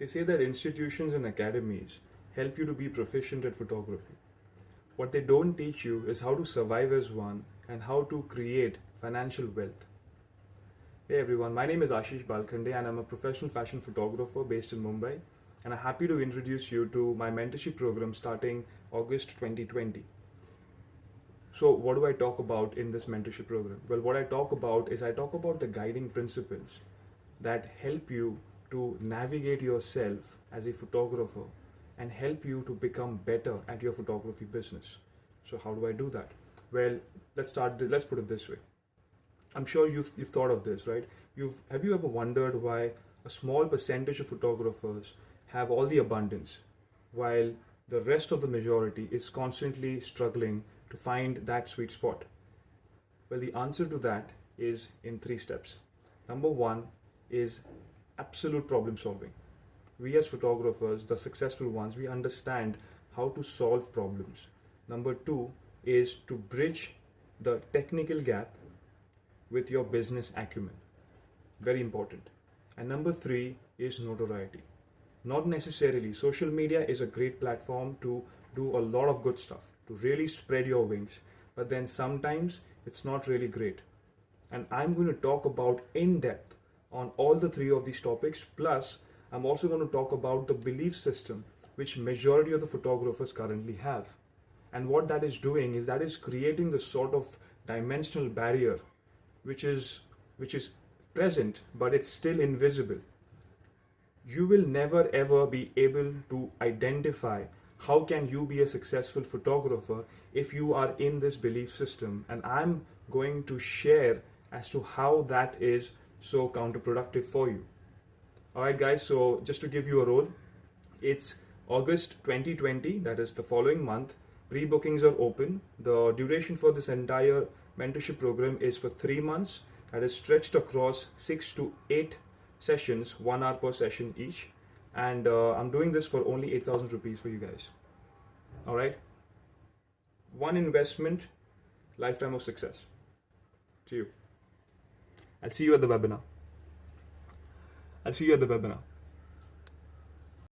They say that institutions and academies help you to be proficient at photography. What they don't teach you is how to survive as one and how to create financial wealth. Hey everyone, my name is Ashish Balkhande and I'm a professional fashion photographer based in Mumbai, and I'm happy to introduce you to my mentorship program starting August 2020. So what do I talk about in this mentorship program? Well, what I talk about the guiding principles that help you to navigate yourself as a photographer and help you to become better at your photography business. So how do I do that? Well, let's put it this way. I'm sure you've thought of this, right? Have you ever wondered why a small percentage of photographers have all the abundance while the rest of the majority is constantly struggling to find that sweet spot? Well, the answer to that is in 3 steps. Number 1 is absolute problem solving. We as photographers, the successful ones, we understand how to solve problems. Number 2 is to bridge the technical gap with your business acumen. Very important. And number 3 is notoriety. Not necessarily. Social media is a great platform to do a lot of good stuff, to really spread your wings, but then sometimes it's not really great. And I'm going to talk about in depth on all the 3 of these topics, plus I'm also going to talk about the belief system which majority of the photographers currently have. And what that is doing is that is creating the sort of dimensional barrier which is present, but it's still invisible. You will never ever be able to identify how can you be a successful photographer if you are in this belief system, and I'm going to share as to how that is so counterproductive for you. Alright guys, so just to give you a role, it's August 2020, that is the following month. Pre-bookings are open. The duration for this entire mentorship program is for 3 months. That is stretched across 6 to 8 sessions, 1 hour per session each. And I'm doing this for only 8,000 rupees for you guys. Alright? One investment, lifetime of success. To you. I'll see you at the webinar.